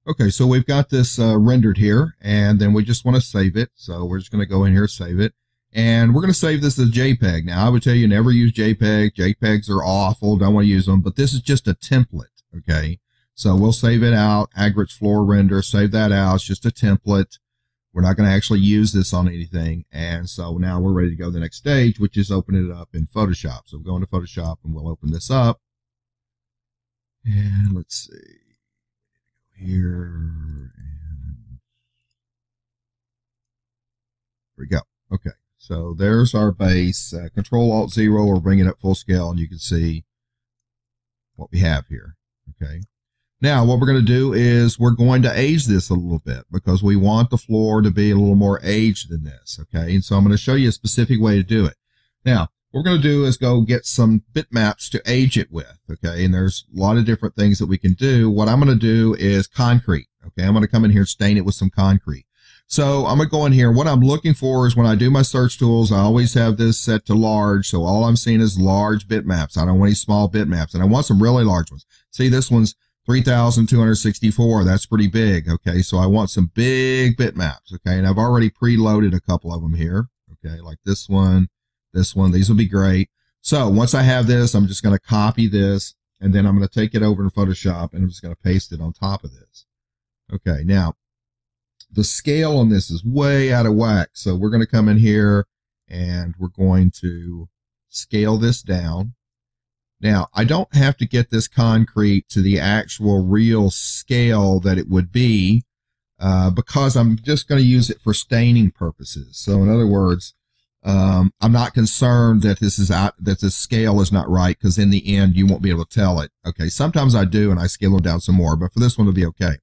Okay, so we've got this rendered here, and then we just want to save it. So we're just going to go in here, save it, and we're going to save this as JPEG. Now, I would tell you never use JPEG. JPEGs are awful. Don't want to use them, but this is just a template, okay? So we'll save it out, Hagaret's floor render, save that out. It's just a template. We're not going to actually use this on anything. And so now we're ready to go to the next stage, which is open it up in Photoshop. So we'll go into Photoshop and we'll open this up. And let's see. Here, and there we go. Okay, so there's our base. Control-Alt-0 or bring it up full scale, and you can see what we have here. Okay, now what we're going to do is we're going to age this a little bit because we want the floor to be a little more aged than this. Okay, and so I'm going to show you a specific way to do it. Now, what we're going to do is go get some bitmaps to age it with, okay? And there's a lot of different things that we can do. What I'm going to do is concrete, okay? I'm going to come in here and stain it with some concrete. So I'm going to go in here. What I'm looking for is when I do my search tools, I always have this set to large. So all I'm seeing is large bitmaps. I don't want any small bitmaps, and I want some really large ones. See, this one's 3,264. That's pretty big, okay? So I want some big bitmaps, okay? And I've already preloaded a couple of them here, okay? Like this one. This one, these will be great. So once I have this, I'm just going to copy this, and then I'm going to take it over in Photoshop, and I'm just going to paste it on top of this. Okay, now, the scale on this is way out of whack, so we're going to come in here, and we're going to scale this down. Now, I don't have to get this concrete to the actual real scale that it would be, because I'm just going to use it for staining purposes. So in other words, I'm not concerned that that the scale is not right, because in the end you won't be able to tell it. Okay, sometimes I do and I scale them down some more, but for this one it'll be okay.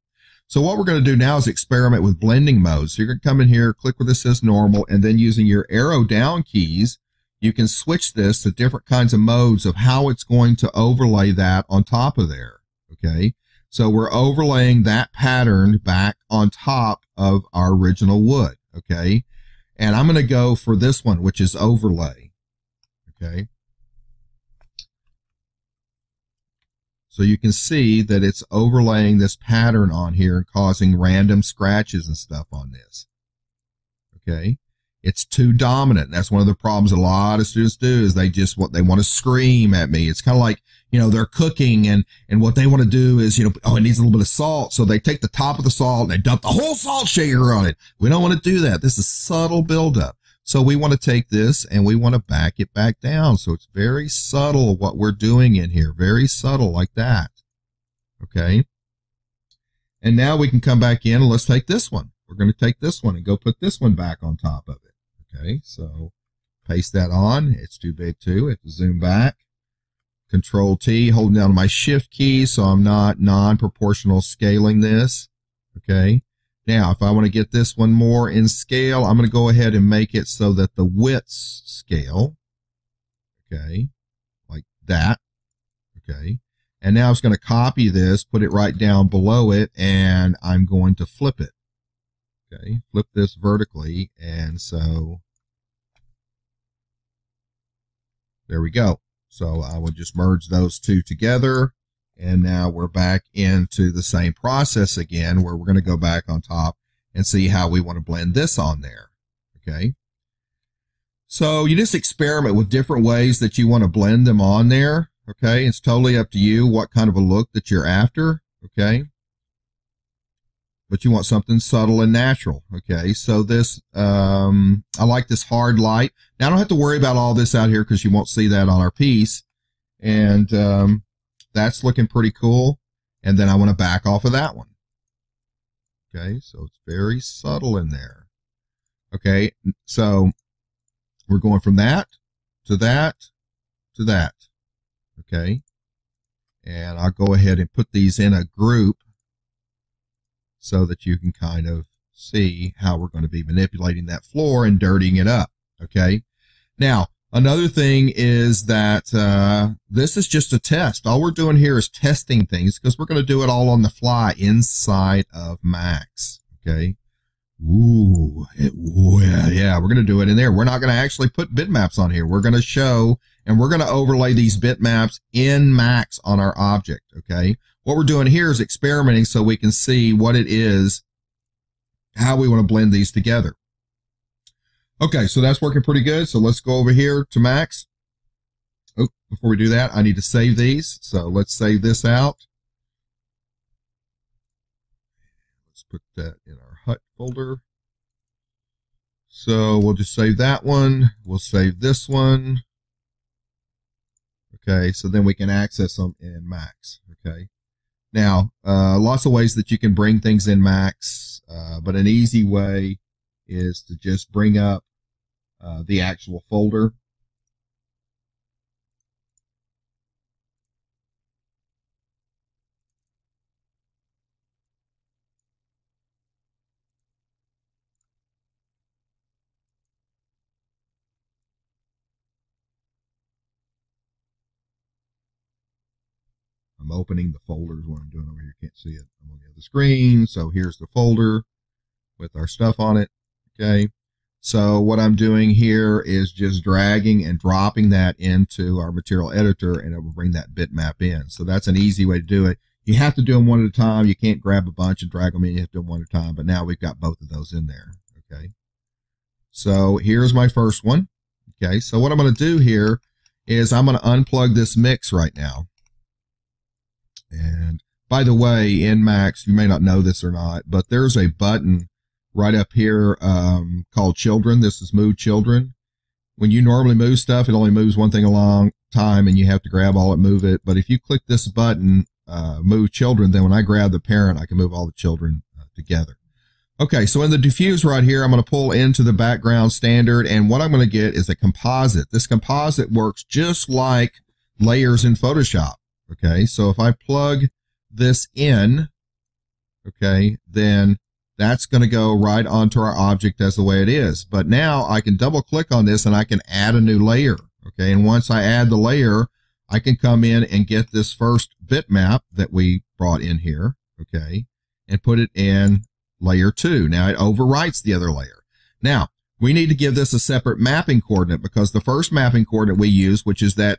So what we're going to do now is experiment with blending modes. So you're going to come in here, click where this says normal, and then using your arrow down keys, you can switch this to different kinds of modes of how it's going to overlay that on top of there. Okay, so we're overlaying that pattern back on top of our original wood. Okay. And I'm going to go for this one, which is overlay. Okay. So you can see that it's overlaying this pattern on here and causing random scratches and stuff on this. Okay. It's too dominant. That's one of the problems a lot of students do is they want to scream at me. It's kind of like, they're cooking and what they want to do is, it needs a little bit of salt. So they take the top of the salt and they dump the whole salt shaker on it. We don't want to do that. This is subtle buildup. So we want to take this and we want to back it back down. So it's very subtle what we're doing in here. Very subtle like that. Okay. And now we can come back in and let's take this one. We're going to take this one and go put this one back on top of it. Okay, so paste that on. It's too big too. I have to zoom back. Control T, holding down my shift key so I'm not non-proportional scaling this. Okay, now if I want to get this one more in scale, I'm going to go ahead and make it so that the widths scale. Okay, like that. Okay, and now I'm just going to copy this, put it right down below it, and I'm going to flip it. Okay, flip this vertically, and so there we go. So I will just merge those two together, and now we're back into the same process again, where we're going to go back on top and see how we want to blend this on there. Okay, so you just experiment with different ways that you want to blend them on there. Okay, it's totally up to you what kind of a look that you're after. Okay. But you want something subtle and natural. Okay, so this, I like this hard light. Now I don't have to worry about all this out here because you won't see that on our piece. And that's looking pretty cool. And then I want to back off of that one. Okay, so it's very subtle in there. Okay, so we're going from that to that to that. Okay, and I'll go ahead and put these in a group so that you can kind of see how we're going to be manipulating that floor and dirtying it up. Okay. Now, another thing is that this is just a test. All we're doing here is testing things because we're going to do it all on the fly inside of Max. Okay. Ooh, yeah, we're going to do it in there. We're not going to actually put bitmaps on here. We're going to show and we're going to overlay these bitmaps in Max on our object. Okay. what we're doing here is experimenting so we can see what it is, how we want to blend these together. Okay, so that's working pretty good. So let's go over here to Max. Oh, before we do that, I need to save these. So let's save this out. Let's put that in our HUT folder. So we'll just save that one. We'll save this one. Okay, so then we can access them in Max. Okay. Now, lots of ways that you can bring things in Max, but an easy way is to just bring up the actual folder. I'm opening the folders. What I'm doing over here, you can't see it. I'm on the other screen. So here's the folder with our stuff on it. Okay. So what I'm doing here is just dragging and dropping that into our material editor, and it will bring that bitmap in. So that's an easy way to do it. You have to do them one at a time. You can't grab a bunch and drag them in. You have to do them one at a time. But now we've got both of those in there. Okay. So here's my first one. Okay. So what I'm going to do here is I'm going to unplug this mix right now. And by the way, in Max, you may not know this or not, but there's a button right up here called Children. This is Move Children. When you normally move stuff, it only moves one thing a long time, and you have to grab all it, move it. But if you click this button, Move Children, then when I grab the parent, I can move all the children together. Okay, so in the diffuse right here, I'm going to pull into the background standard, and what I'm going to get is a composite. This composite works just like layers in Photoshop. Okay, so if I plug this in, okay, then that's going to go right onto our object as the way it is. But now I can double click on this and I can add a new layer. Okay, and once I add the layer, I can come in and get this first bitmap that we brought in here, okay, and put it in layer 2. Now it overwrites the other layer. Now, we need to give this a separate mapping coordinate, because the first mapping coordinate we use, which is that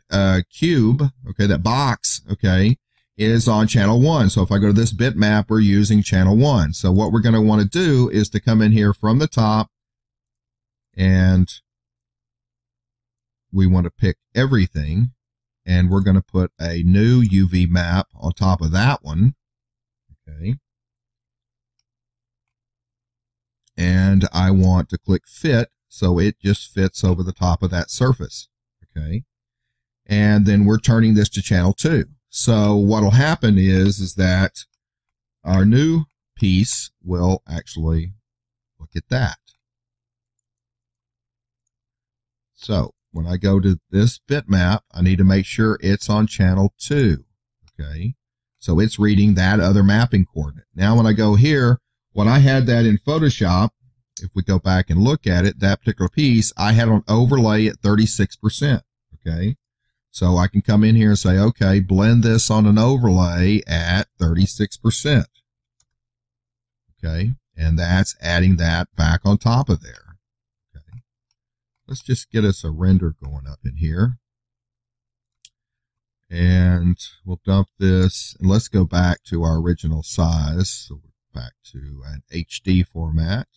cube, okay, that box, okay, is on channel 1. So if I go to this bitmap, we're using channel 1. So what we're going to want to do is to come in here from the top, and we want to pick everything, and we're going to put a new UV map on top of that one, okay. And I want to click fit, so it just fits over the top of that surface, okay? And then we're turning this to channel 2. So what'll happen is that our new piece will actually look at that. So when I go to this bitmap, I need to make sure it's on channel 2, okay? So it's reading that other mapping coordinate. Now when I go here, when I had that in Photoshop, if we go back and look at it, that particular piece, I had an overlay at 36%, okay? So I can come in here and say, okay, blend this on an overlay at 36%, okay? And that's adding that back on top of there, okay? Let's just get us a render going up in here. And we'll dump this, and let's go back to our original size. So back to an HD format.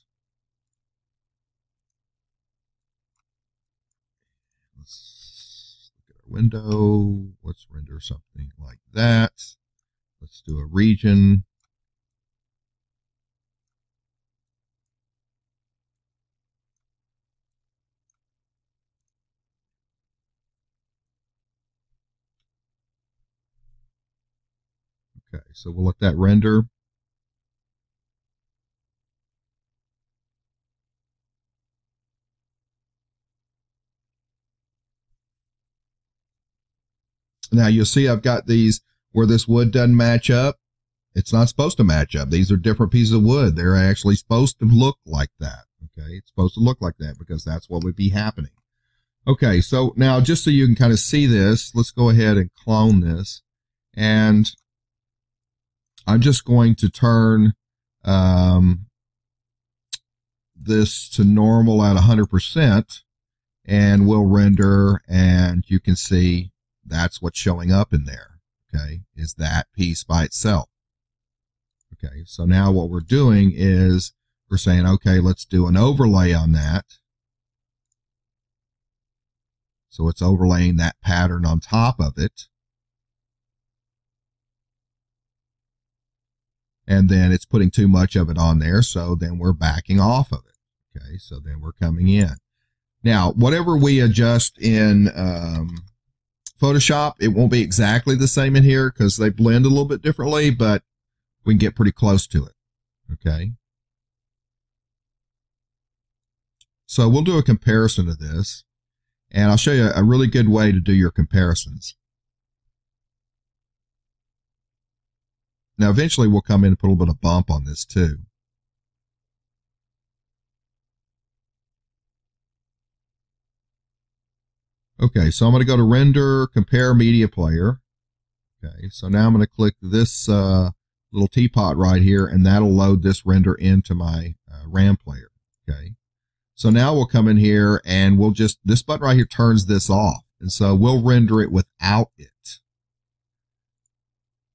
Let's look at our window. Let's render something like that. Let's do a region. Okay, so we'll let that render. Now you'll see I've got these where this wood doesn't match up. It's not supposed to match up. These are different pieces of wood. They're actually supposed to look like that. Okay, it's supposed to look like that because that's what would be happening. Okay, so now just so you can kind of see this, let's go ahead and clone this. And I'm just going to turn this to normal at 100%, and we'll render, and you can see that's what's showing up in there. okay, is that piece by itself. Okay, so now what we're doing is we're saying, okay, let's do an overlay on that. So it's overlaying that pattern on top of it. And then it's putting too much of it on there, so then we're backing off of it. Okay, so then we're coming in. Now, whatever we adjust in Photoshop, it won't be exactly the same in here because they blend a little bit differently, but we can get pretty close to it. Okay. So we'll do a comparison of this, and I'll show you a really good way to do your comparisons. Now, eventually we'll come in and put a little bit of bump on this too. Okay, so I'm going to go to Render, Compare Media Player. Okay, so now I'm going to click this little teapot right here, and that'll load this render into my RAM player. Okay, so now we'll come in here and we'll just, this button right here turns this off, and so we'll render it without it.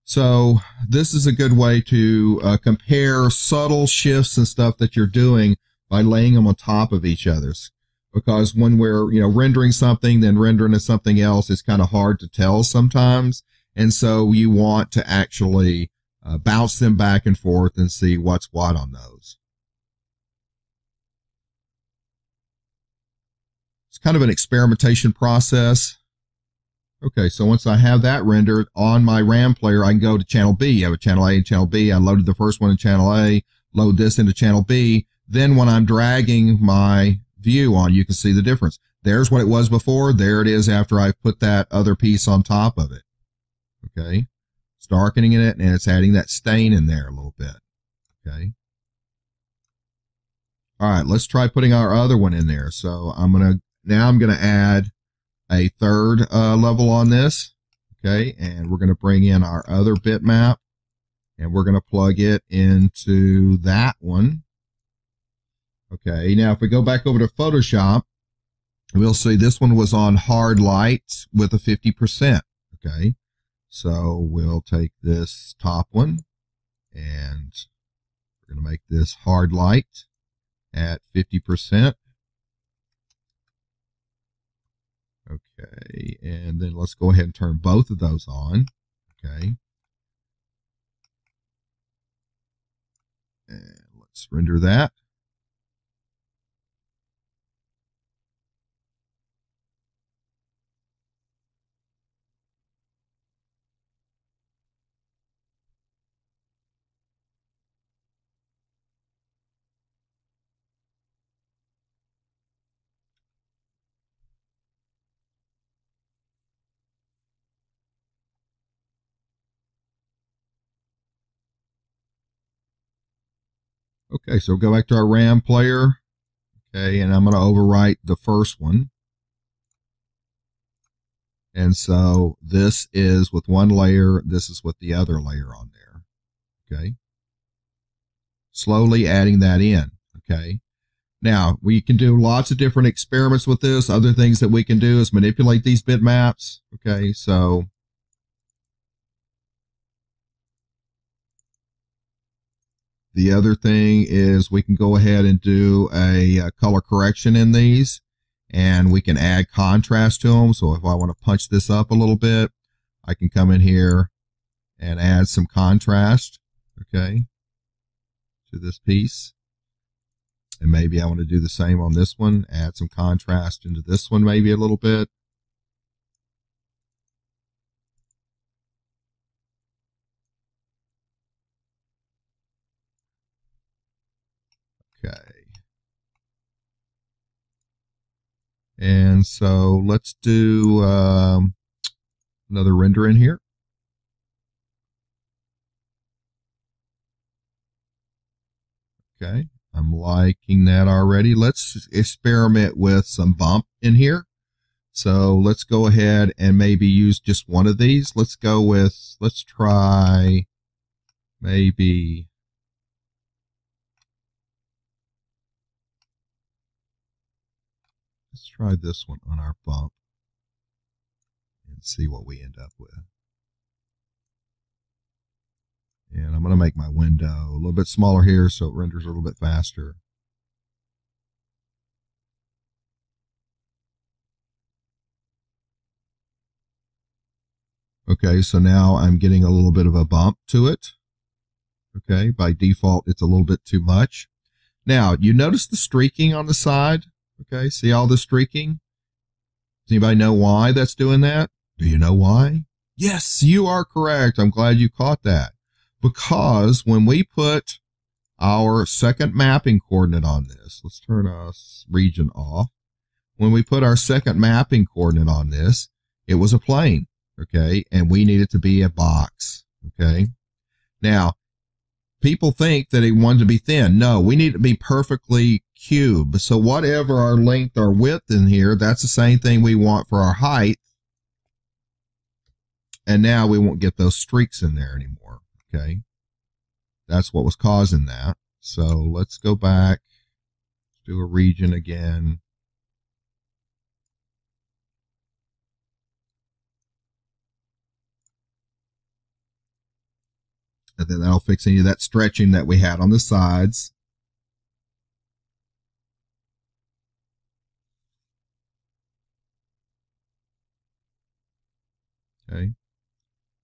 So this is a good way to compare subtle shifts and stuff that you're doing by laying them on top of each other's. Because when we're, rendering something, then rendering to something else, it's kind of hard to tell sometimes. And so you want to actually bounce them back and forth and see what's what on those. It's kind of an experimentation process. Okay, so once I have that rendered on my RAM player, I can go to channel B. I have a channel A and channel B. I loaded the first one in channel A, load this into channel B. Then when I'm dragging my view on, you can see the difference. There's what it was before. There it is after I've put that other piece on top of it. Okay. It's darkening it, and it's adding that stain in there a little bit. Okay. All right, let's try putting our other one in there. So I'm going to add a third level on this. Okay. And we're going to bring in our other bitmap, and we're going to plug it into that one. Okay, now if we go back over to Photoshop, we'll see this one was on hard light with a 50%. Okay, so we'll take this top one, and we're going to make this hard light at 50%. Okay, and then let's go ahead and turn both of those on. Okay, and let's render that. Okay, so we'll go back to our RAM player. Okay, and I'm going to overwrite the first one. And so this is with one layer, this is with the other layer on there. Okay. Slowly adding that in. Okay. Now, we can do lots of different experiments with this. Other things that we can do is manipulate these bitmaps. Okay, so the other thing is we can go ahead and do a color correction in these, and we can add contrast to them. So if I want to punch this up a little bit, I can come in here and add some contrast, okay, to this piece. And maybe I want to do the same on this one, add some contrast into this one maybe a little bit. Okay. And so let's do another render in here. Okay. I'm liking that already. Let's experiment with some bump in here. So let's go ahead and maybe use just one of these. Let's go with, let's try maybe let's try this one on our bump and see what we end up with. And I'm going to make my window a little bit smaller here so it renders a little bit faster. Okay, so now I'm getting a little bit of a bump to it. Okay, by default, it's a little bit too much. Now, you notice the streaking on the side? Okay, see all the streaking? Does anybody know why that's doing that? Do you know why? Yes, you are correct. I'm glad you caught that. Because when we put our second mapping coordinate on this, let's turn our region off. When we put our second mapping coordinate on this, it was a plane, okay? And we need it to be a box, okay? Now, people think that it wanted to be thin. No, we need it to be perfectly cube. So whatever our length or width in here, that's the same thing we want for our height. And now we won't get those streaks in there anymore, okay? That's what was causing that. So let's go back, do a region again. And then that'll fix any of that stretching that we had on the sides. Okay.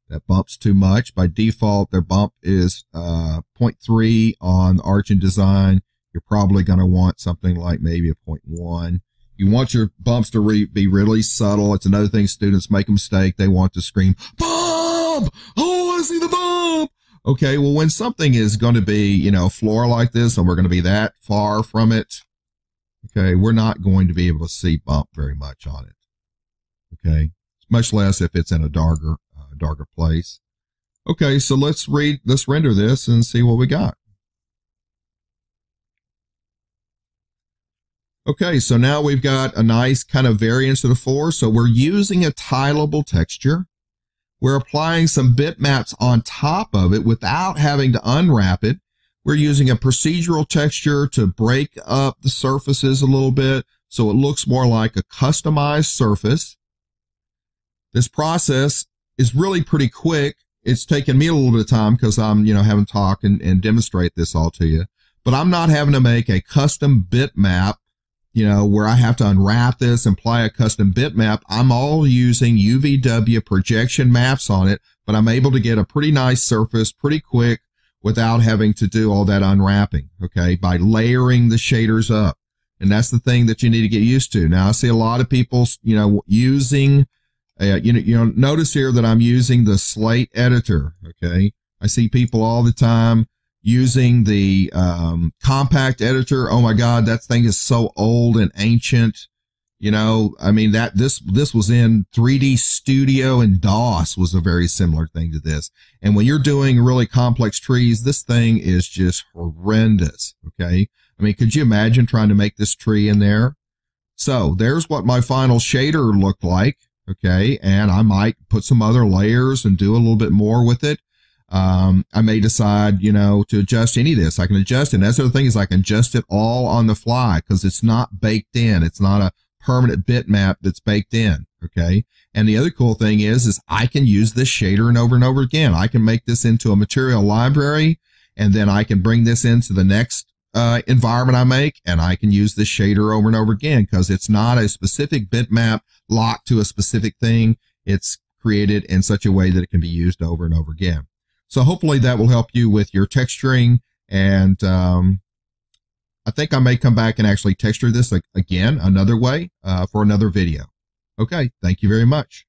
That bump's too much. By default, their bump is 0.3 on Arch and Design. You're probably going to want something like maybe a 0.1. You want your bumps to be really subtle. It's another thing students make a mistake. They want to scream, bump! Oh, I see the bump! Okay, well, when something is going to be, you know, floor like this, and we're going to be that far from it, okay, we're not going to be able to see bump very much on it. Okay, much less if it's in a darker place. Okay, so let's render this and see what we got. Okay, so now we've got a nice kind of variance to the floor. So we're using a tileable texture. We're applying some bitmaps on top of it without having to unwrap it. We're using a procedural texture to break up the surfaces a little bit so it looks more like a customized surface. This process is really pretty quick. It's taken me a little bit of time because I'm, having to talk and demonstrate this all to you. But I'm not having to make a custom bitmap, where I have to unwrap this and apply a custom bitmap. I'm all using UVW projection maps on it, but I'm able to get a pretty nice surface pretty quick without having to do all that unwrapping, okay, by layering the shaders up. And that's the thing that you need to get used to. Now, I see a lot of people, using notice here that I'm using the slate editor. Okay. I see people all the time using the, compact editor. Oh my God, that thing is so old and ancient. This was in 3D Studio, and DOS was a very similar thing to this. And when you're doing really complex trees, this thing is just horrendous. Okay. Could you imagine trying to make this tree in there? So there's what my final shader looked like. Okay. And I might put some other layers and do a little bit more with it. I may decide, to adjust any of this. I can adjust it. And that's the other thing is I can adjust it all on the fly because it's not baked in. It's not a permanent bitmap that's baked in. Okay. And the other cool thing is I can use this shader and over again. I can make this into a material library, and then I can bring this into the next environment I make, and I can use this shader over and over again because it's not a specific bitmap locked to a specific thing. It's created in such a way that it can be used over and over again. So hopefully that will help you with your texturing. And I think I may come back and actually texture this again another way for another video. Okay, thank you very much.